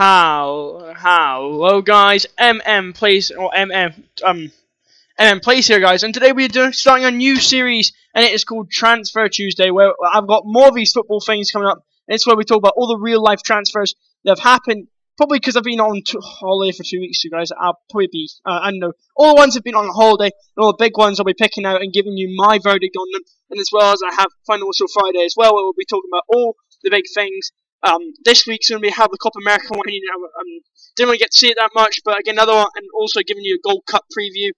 Hello guys, MM Plays here guys, and today we're starting a new series, and it is called Transfer Tuesday, where I've got more of these football things coming up, and it's where we talk about all the real life transfers that have happened, probably because I've been on holiday for 2 weeks, you guys. I'll probably be, I don't know, all the ones have been on holiday, and all the big ones I'll be picking out and giving you my verdict on them, and as well as I have Final Whistle Friday as well, where we'll be talking about all the big things. This week's going to be how the Copa America one. Didn't really get to see it that much, but again, another one, and also giving you a Gold Cup preview,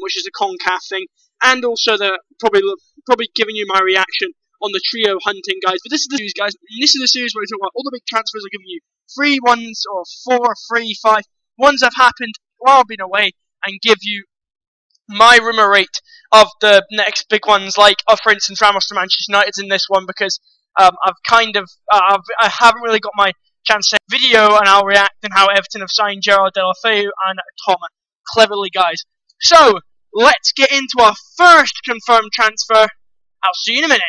which is a CONCACAF thing, and also probably giving you my reaction on the trio hunting, guys. But this is the series, guys. This is the series where we talk about all the big transfers. I'll give you 3 ones, or 4, 3, 5 ones that have happened while I've been away, and give you my rumour rate of the next big ones, like, for instance, Ramos to Manchester United's in this one, because I haven't really got my chance to video, and I'll react on how Everton have signed Gerard Deulofeu and Tom Cleverley, guys. So, let's get into our first confirmed transfer. I'll see you in a minute.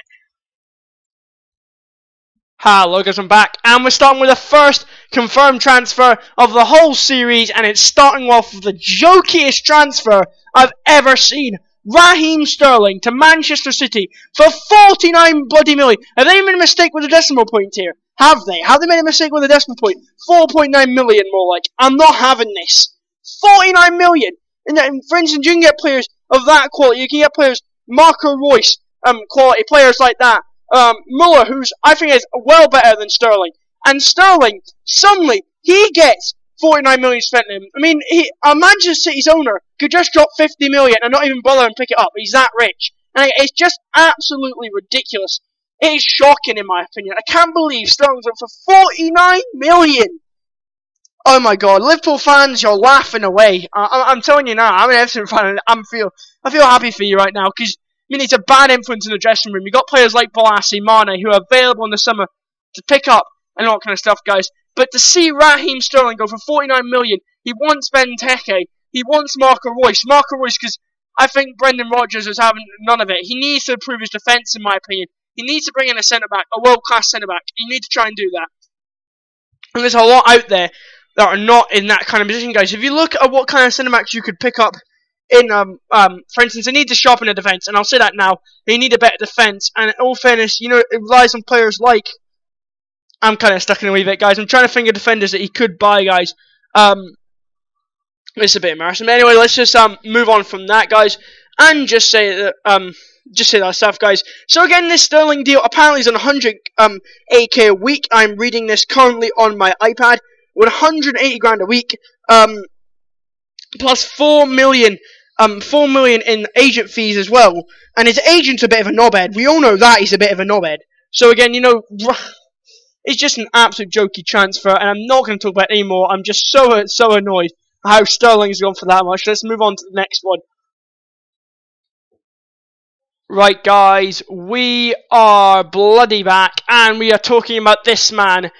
Hello guys, I'm back, and we're starting with the first confirmed transfer of the whole series, and it's starting off with the jokiest transfer I've ever seen. Raheem Sterling to Manchester City for 49 bloody million. Have they made a mistake with the decimal point here? Have they? Have they made a mistake with the decimal point? 4.9 million more like. I'm not having this. 49 million. And for instance, you can get players of that quality. You can get players, Marco Reus, quality players like that. Muller, who's I think is well better than Sterling. And Sterling, suddenly, he gets 49 million spent on him. I mean, Manchester City's owner could just drop 50 million and not even bother and pick it up. He's that rich. And it's just absolutely ridiculous. It is shocking, in my opinion. I can't believe Sterling's up for 49 million. Oh my god, Liverpool fans, you're laughing away. I'm telling you now, I'm an Everton fan, and I feel happy for you right now, because it's a bad influence in the dressing room. You've got players like Bolasie, Mane, who are available in the summer to pick up and all that kind of stuff, guys. But to see Raheem Sterling go for 49 million, he wants Benteke, he wants Marco Reus, because I think Brendan Rodgers is having none of it. He needs to improve his defence, in my opinion. He needs to bring in a centre-back, a world-class centre-back. You need to try and do that. And there's a lot out there that are not in that kind of position, guys. If you look at what kind of centre-backs you could pick up in, for instance, they need to sharpen their defence, and I'll say that now. They need a better defence, and in all fairness, it relies on players like... I'm kind of stuck in a wee bit, guys. I'm trying to think of defenders that he could buy, guys. It's a bit embarrassing. But anyway, let's just move on from that, guys, and just say that stuff, guys. So again, this Sterling deal apparently is on 108k a week. I'm reading this currently on my iPad. 180 grand a week, plus 4 million in agent fees as well. And his agent's a bit of a knobhead. We all know that he's a bit of a knobhead. So again, it's just an absolute jokey transfer, and I'm not going to talk about it anymore. I'm just so annoyed how Sterling's gone for that much. Let's move on to the next one. Right, guys, we are bloody back, and we are talking about this man,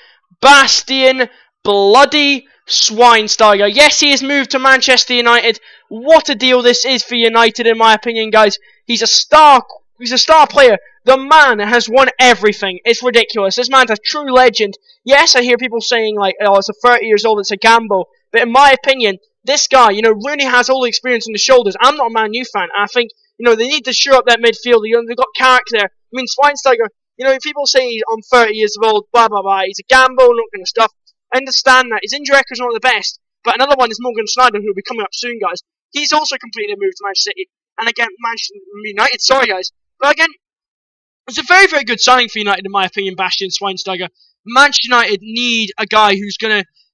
Bastian bloody Schweinsteiger. Yes, he has moved to Manchester United. What a deal this is for United, in my opinion, guys. He's a star player. The man has won everything. It's ridiculous. This man's a true legend. Yes, I hear people saying, like, oh, it's a 30 years old, it's a gamble. But in my opinion, this guy, really has all the experience on the shoulders. I'm not a Man U fan. I think, they need to shore up that midfield. They've got character there. I mean, Schweinsteiger, people say he's on 30 years old, blah, blah, blah. He's a gamble and all kind of stuff. I understand that. His injury record's not the best. But another one is Morgan Schneider, who will be coming up soon, guys. He's also completed a move to Manchester City. And again, Manchester United, sorry, guys. But again, it's a very, very good signing for United, in my opinion, Bastian Schweinsteiger. Manchester United need a guy who's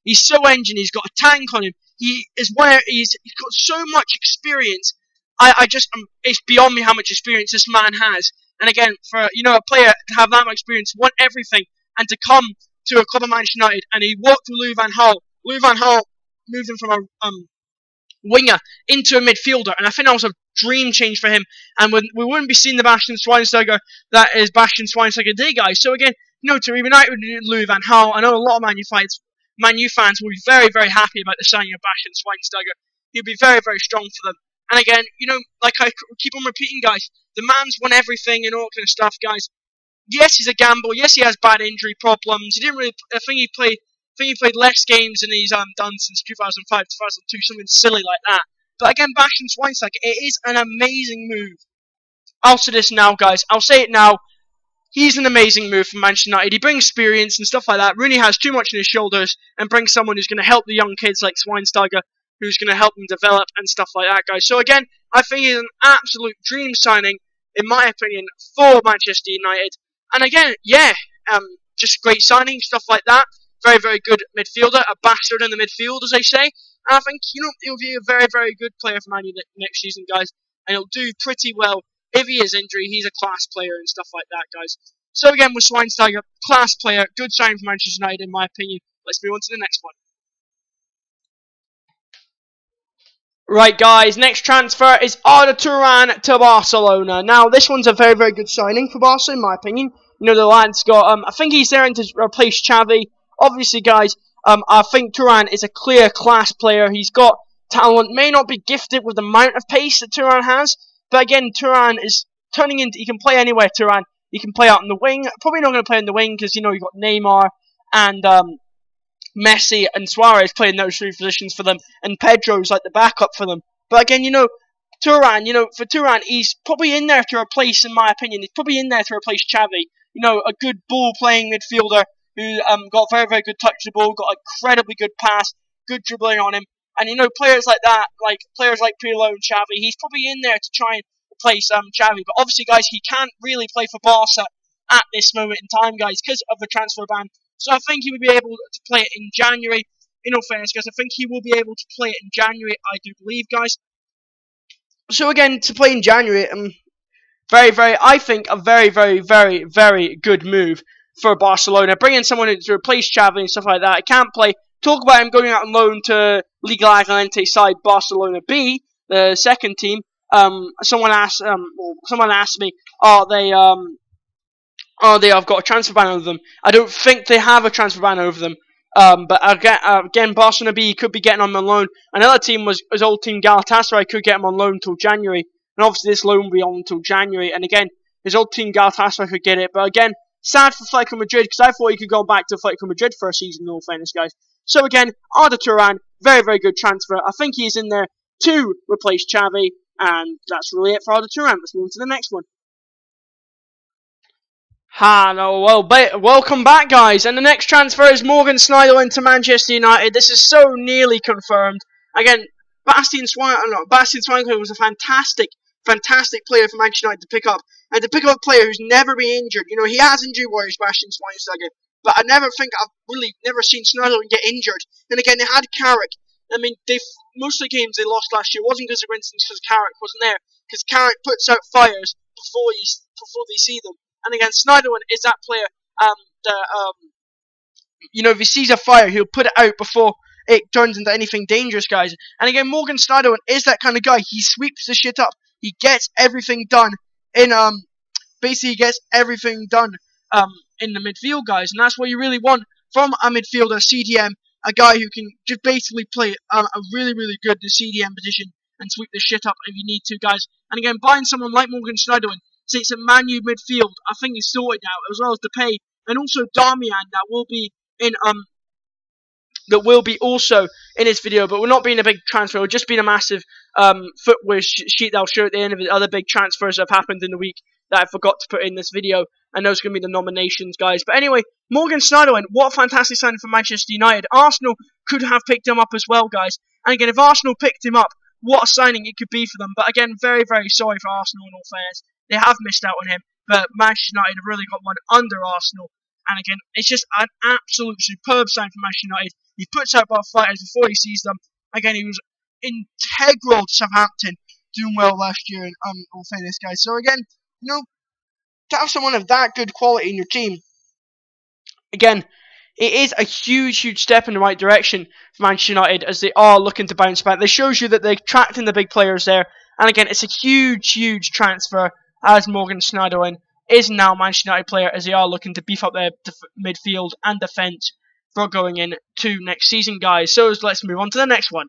he's so engine, he's got a tank on him. He's got so much experience. It's beyond me how much experience this man has. And again, for, a player to have that much experience, won everything, and to come to a club of Manchester United, and he worked with Louis van Gaal. Louis van Gaal moved him from a winger into a midfielder, and I think that was a dream change for him, and we wouldn't be seeing the Bastian Schweinsteiger that is Bastian Schweinsteiger today, guys. So again, to reunite with Louis van Gaal, I know a lot of Man U fans will be very, very happy about the signing of Bastian Schweinsteiger. He'll be very, very strong for them. And again, like I keep on repeating, guys, the man's won everything and all kind of stuff, guys. Yes, he's a gamble. Yes, he has bad injury problems. He didn't really. I think he played think he played less games than he's done since 2005, 2002, something silly like that. But again, Bastian Schweinsteiger, it is an amazing move. I'll say this now, guys. I'll say it now. He's an amazing move for Manchester United. He brings experience and stuff like that. Rooney has too much on his shoulders, and brings someone who's going to help the young kids like Schweinsteiger, who's going to help them develop and stuff like that, guys. So again, I think he's an absolute dream signing, in my opinion, for Manchester United. And again, yeah, just great signing, stuff like that. Very, very good midfielder, a bastard in the midfield, as they say. And I think, he'll be a very, very good player for Man United next season, guys. And he'll do pretty well. If he is injured, he's a class player and stuff like that, guys. So again, with Schweinsteiger, class player, good signing for Manchester United, in my opinion. Let's move on to the next one. Right, guys, next transfer is Arda Turan to Barcelona. Now, this one's a very, very good signing for Barca, in my opinion. The lad's got, I think he's there to replace Xavi. Obviously, guys, I think Turan is a clear class player. He's got talent, may not be gifted with the amount of pace that Turan has, but again, Turan is turning into, he can play anywhere, Turan. He can play out in the wing. Probably not going to play in the wing because, you've got Neymar and Messi and Suarez playing those three positions for them, and Pedro's like the backup for them. But again, Turan, for Turan, he's probably in there to replace, in my opinion, he's probably in there to replace Xavi. A good ball-playing midfielder who got very, very good touch of the ball, got a incredibly good pass, good dribbling on him. And, players like that, like players like Pirlo and Xavi, he's probably in there to try and replace Xavi. But obviously, guys, he can't really play for Barca at this moment in time, guys, because of the transfer ban. So I think he will be able to play it in January. In all fairness, guys, I think he will be able to play it in January, I do believe, guys. So again, to play in January, I think a very, very, very, very good move for Barcelona. Bringing someone in to replace Xavi and stuff like that. I can't play. Talk about him going out on loan to Liga Adelante side Barcelona B, the second team. Someone asked me, they have got a transfer ban over them. I don't think they have a transfer ban over them. But again, Barcelona B could be getting him on loan. Another team was his old team Galatasaray could get him on loan until January. And obviously this loan will be on until January. And again, his old team Galatasaray could get it. But again, sad for Atletico Madrid because I thought he could go back to Atletico Madrid for a season, in all fairness, guys. So again, Arda Turan, very, very good transfer. I think he's in there to replace Xavi. And that's really it for Arda Turan. Let's move on to the next one. Hello, welcome back, guys. And the next transfer is Morgan Schneiderlin to Manchester United. This is so nearly confirmed. Again, Bastian Schweinsteiger was a fantastic player for Manchester United to pick up. And to pick up a player who's never been injured. He has injury worries, Bastian Schweinsteiger. But I I've really never seen Schneiderlin get injured. And again, they had Carrick. I mean, most of the games they lost last year wasn't because, for instance, because Carrick wasn't there. Because Carrick puts out fires before they see them. And again, Schneiderlin is that player if he sees a fire, he'll put it out before it turns into anything dangerous, guys. And again, Morgan Schneiderlin is that kind of guy. He sweeps the shit up. He gets everything done in basically gets everything done in the midfield, guys. And that's what you really want from a midfielder, CDM, a guy who can just basically play a really, really good CDM position and sweep the shit up if you need to, guys. And again, buying someone like Morgan Schneiderlin, since it's a Man U midfield, I think he's sorted now, as well as Depay, and also Darmian that will be also in this video, but will not being a big transfer. It will just be a massive footwear sheet that I'll show at the end of the other big transfers that have happened in the week that I forgot to put in this video, and those are going to be the nominations, guys. But anyway, Morgan Schneiderlin, what a fantastic signing for Manchester United. Arsenal could have picked him up as well, guys. And again, if Arsenal picked him up, what a signing it could be for them. But again, very, very sorry for Arsenal in all fairness. They have missed out on him, but Manchester United have really got one under Arsenal. And again, it's just an absolute superb sign for Manchester United. He puts out both fighters before he sees them. Again, he was integral to Southampton, doing well last year in all fairness, guys. So again, to have someone of that good quality in your team, again, it is a huge, huge step in the right direction for Manchester United as they are looking to bounce back. This shows you that they're attracting the big players there. And again, it's a huge, huge transfer as Morgan Schneiderlin is now a Manchester United player as they are looking to beef up their midfield and defence for going into next season, guys. So let's move on to the next one.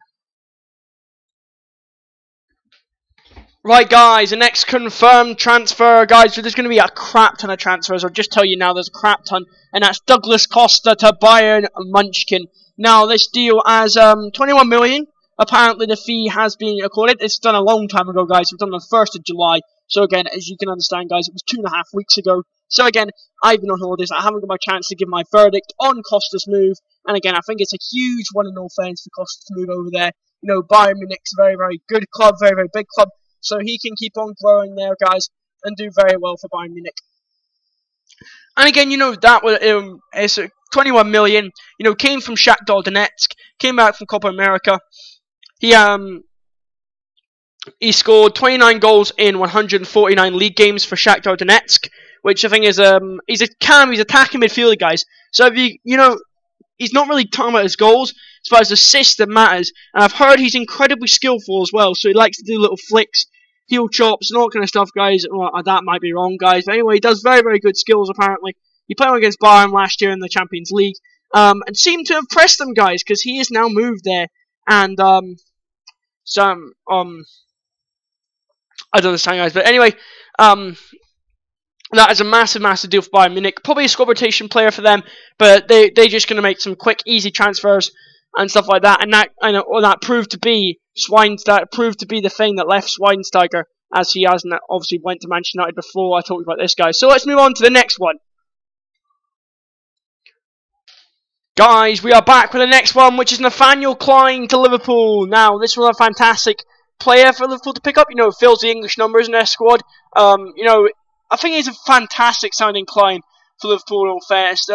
Right, guys, the next confirmed transfer, guys, so there's going to be a crap ton of transfers. I'll just tell you now, there's a crap ton, and that's Douglas Costa to Bayern Munchen. Now, this deal has 21 million. Apparently, the fee has been accorded. It's done a long time ago, guys. It's done on the 1st of July. So, again, as you can understand, guys, it was 2.5 weeks ago. So, again, I've been on holidays. I haven't got my chance to give my verdict on Costa's move. And, again, I think it's a huge one in all fairness for Costa to move over there. You know, Bayern Munich's a very, very good club, very, very big club. So he can keep on growing there, guys, and do very well for Bayern Munich. And again, you know, that was it's 21 million. You know, came from Shakhtar Donetsk, came back from Copa America. He scored 29 goals in 149 league games for Shakhtar Donetsk, which I think is he's attacking midfielder, guys. So if you know, he's not really talking about his goals as far as assists that matters. And I've heard he's incredibly skillful as well, so he likes to do little flicks, heel chops, and all kind of stuff, guys. Well, that might be wrong, guys. But anyway, he does very, very good skills, apparently. He played against Bayern last year in the Champions League, and seemed to impress them, guys, because he has now moved there. And, I don't understand, guys. But anyway, that is a massive, massive deal for Bayern Munich. Probably a squad rotation player for them, but they're just going to make some quick, easy transfers and stuff like that. And that proved to be Schweinsteiger, proved to be the thing that left Schweinsteiger, as he hasn't obviously went to Manchester United before. I talked about this, guys. So let's move on to the next one. Guys, we are back with the next one, which is Nathaniel Clyne to Liverpool. Now, this was a fantastic player for Liverpool to pick up. You know, fills the English numbers in their squad. You know, I think he's a fantastic sounding Clyne for Liverpool in all fairness.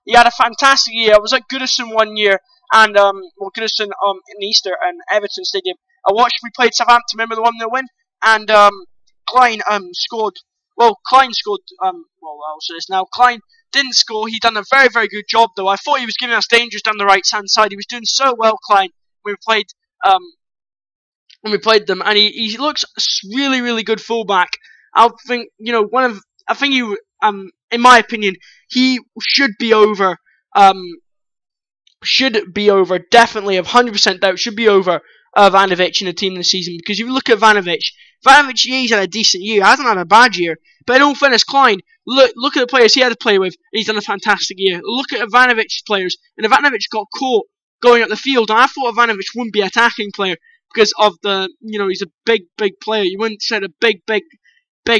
He had a fantastic year. I was at Goodison one year, and Goodison in Easter and Everton Stadium. We played Southampton, remember the 1-0 win? And Clyne scored. Well, Clyne scored. I'll say this now. Clyne didn't score. He done a very, very good job, though. I thought he was giving us dangers down the right-hand side. He was doing so well, Clyne, when we played them, and he looks really, really good fullback. I think, you know, in my opinion, he should be over, definitely, 100% doubt, should be over Ivanovic in the team this season, because if you look at Ivanovic, yeah, he's had a decent year, he hasn't had a bad year, but in all fairness, Clyne, look at the players he had to play with, and he's done a fantastic year. Look at Ivanovic's players, and Ivanovic got caught going up the field, and I thought Ivanovic wouldn't be an attacking player, because of you know, he's a big, big player. You wouldn't say a big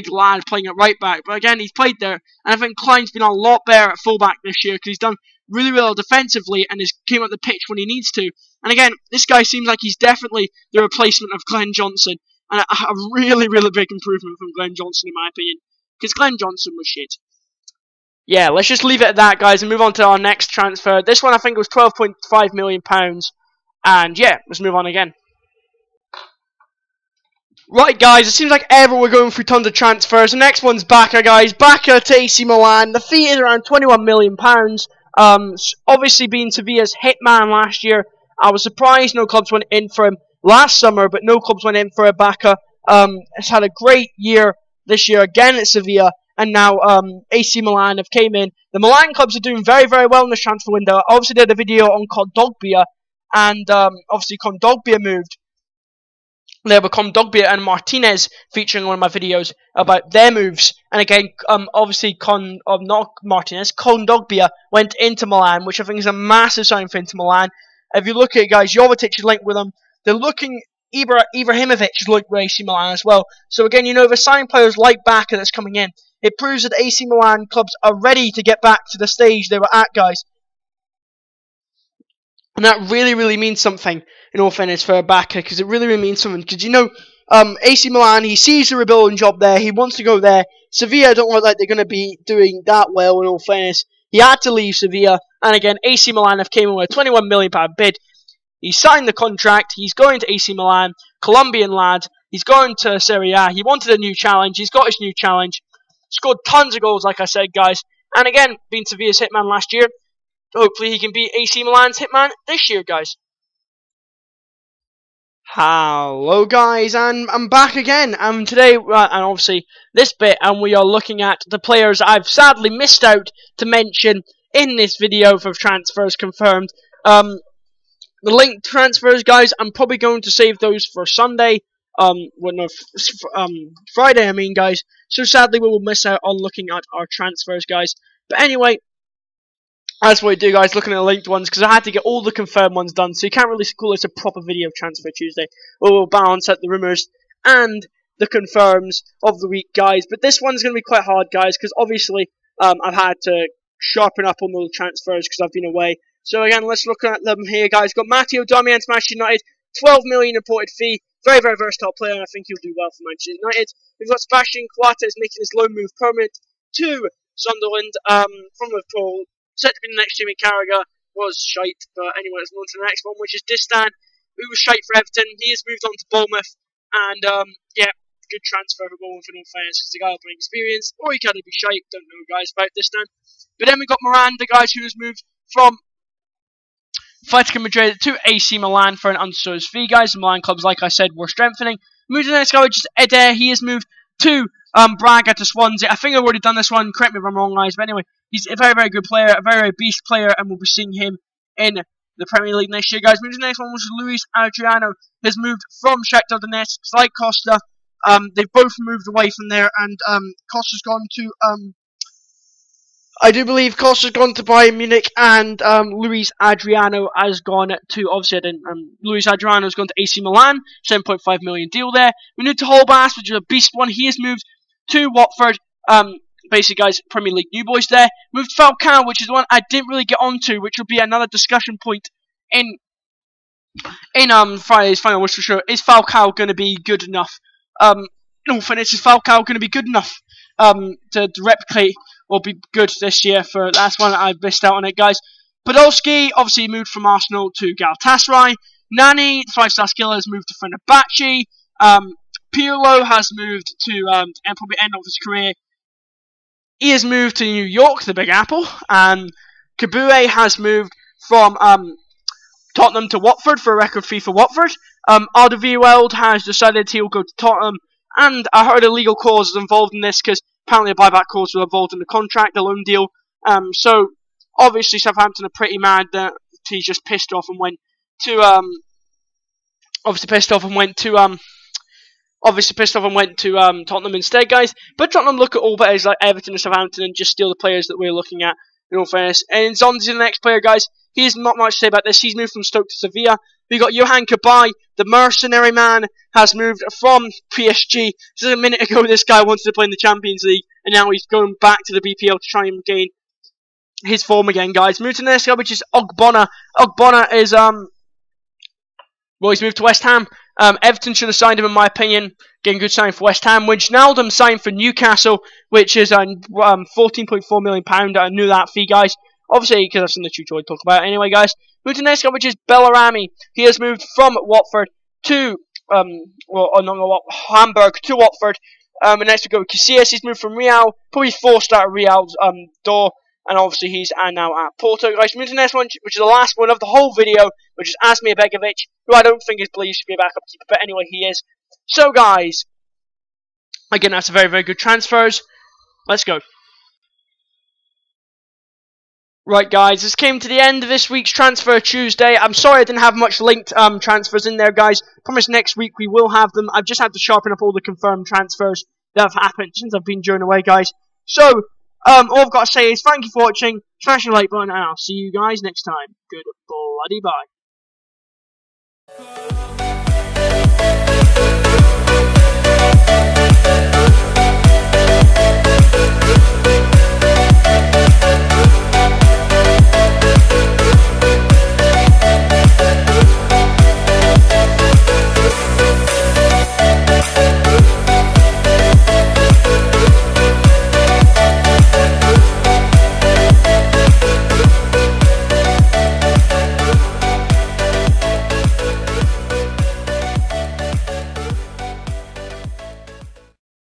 lad playing at right back. But again, he's played there. And I think Clyne's been a lot better at fullback this year because he's done really well defensively and has came up the pitch when he needs to. And again, this guy seems like he's definitely the replacement of Glenn Johnson. And a really, really big improvement from Glenn Johnson, in my opinion. Because Glenn Johnson was shit. Yeah, let's just leave it at that, guys, and move on to our next transfer. This one, I think, was £12.5 million. And yeah, let's move on again. Right, guys, it seems like ever we're going through tons of transfers. The next one's Bacca, guys. Bacca to AC Milan. The fee is around £21 million. Obviously, being Sevilla's hitman last year, I was surprised no clubs went in for him last summer, but no clubs went in for Bacca. Has had a great year this year again at Sevilla, and now AC Milan have came in. The Milan clubs are doing very, very well in this transfer window. I obviously did a video on Kondogbia, and obviously Kondogbia moved. There were Kondogbia and Martinez featuring one of my videos about their moves. And again, obviously, not Martinez, Kondogbia went into Milan, which I think is a massive sign for Inter Milan. If you look at it, guys, Jovetic is linked with them. They're looking, Ibrahimovic is linked with AC Milan as well. So again, you know, the signing players like Bacca that's coming in, it proves that AC Milan clubs are ready to get back to the stage they were at, guys. And that really, really means something, in all fairness, for Bacca, because it really, really means something. Because, you know, AC Milan, he sees the rebuilding job there, he wants to go there. Sevilla don't look like they're going to be doing that well, in all fairness. He had to leave Sevilla, and again, AC Milan have came in with a £21 million bid. He signed the contract, he's going to AC Milan, Colombian lad, he's going to Serie A, he wanted a new challenge, he's got his new challenge. Scored tons of goals, like I said, guys. And again, being Sevilla's hitman last year, hopefully he can be AC Milan's hitman this year, guys. Hello, guys, and I'm back again. And today, and obviously this bit, and we are looking at the players I've sadly missed out to mention in this video for transfers confirmed. The linked transfers, guys, I'm probably going to save those for Sunday. Friday, I mean, guys. So sadly, we will miss out on looking at our transfers, guys. But anyway, that's what we do, guys, looking at the linked ones, because I had to get all the confirmed ones done, so you can't really call this a proper video of Transfer Tuesday. We'll balance out the rumours and the confirms of the week, guys. But this one's going to be quite hard, guys, because obviously I've had to sharpen up on the transfers because I've been away. So again, let's look at them here, guys. Got Matteo Darmian to Manchester United, 12 million reported fee. Very, very versatile player, and I think he'll do well for Manchester United. We've got Sebastian Coates making his loan move permanent to Sunderland from Liverpool. Set to be the next Jimmy Carragher, was shite, but anyway, let's move on to the next one, which is Distan, who was shite for Everton. He has moved on to Bournemouth, and yeah, good transfer for Bournemouth in all fairness, because the guy will bring experience, or he could be shite, don't know, guys, about Distan. But then we got Miranda, guys, who has moved from Atletico Madrid to AC Milan for an undeserved fee, guys. The Milan clubs, like I said, were strengthening. Moved to the next guy, which is Eder. He has moved to Braga to Swansea. I think I've already done this one. Correct me if I'm wrong, guys. But anyway, he's a very, very good player, a very, very beast player, and we'll be seeing him in the Premier League next year, guys. Moving to the next one, which is Luis Adriano. Has moved from Shakhtar Donetsk, like Costa. They've both moved away from there, and Costa's gone to I do believe Costa's gone to Bayern Munich, and Luis Adriano has gone to, obviously, Luis Adriano has gone to AC Milan, 7.5 million deal there. We moved to Holbass, which is a beast one. He has moved to Watford. Basically, guys, Premier League new boys there. Moved to Falcao, which is the one I didn't really get onto, which will be another discussion point in Friday's final wish for sure. Is Falcao going to be good enough? No, finish, is Falcao going to be good enough to replicate or be good this year? For that's one I missed out on it, guys. Podolski obviously moved from Arsenal to Galatasaray. Nani, 5-star skiller, has moved to Fenerbahce. Pirlo has moved to probably end of his career. He has moved to New York, the Big Apple, and Kabue has moved from Tottenham to Watford for a record fee for Watford. Alderweireld has decided he'll go to Tottenham, and I heard a legal clause is involved in this because apparently a buyback clause was involved in the contract, the loan deal. So obviously Southampton are pretty mad that he's just pissed off and went to Tottenham instead, guys. But Tottenham look at all betters like Everton and Southampton and just steal the players that we're looking at, in all fairness. And Zonzi's the next player, guys. He has not much to say about this. He's moved from Stoke to Sevilla. We got Johan Cabaye, the mercenary man, has moved from PSG. Just a minute ago, this guy wanted to play in the Champions League, and now he's going back to the BPL to try and gain his form again, guys. Moved to the next guy, which is Ogbonna. Ogbonna is well, he's moved to West Ham. Everton should have signed him, in my opinion. Getting good signing for West Ham. Wijnaldum signed for Newcastle, which is £14.4 million. I knew that fee, guys. Obviously, because I've seen the tutorial talk about it. Anyway, guys, moved to the next guy, which is Bellarami. He has moved from Watford to Hamburg to Watford. And next we go with Casillas. He's moved from Real, probably forced out of Real's door. And obviously he's now at Porto. Guys, moving to the next one, which is the last one of the whole video, which is Asmir Begovic, who I don't think is believed to be a backup keeper, but anyway, he is. So, guys, again, that's a very, very good transfers. Let's go. Right, guys, this came to the end of this week's Transfer Tuesday. I'm sorry I didn't have much linked transfers in there, guys. Promise next week we will have them. I've just had to sharpen up all the confirmed transfers that have happened since I've been joined away, guys. So, all I've got to say is thank you for watching, smash the like button, and I'll see you guys next time. Good bloody bye.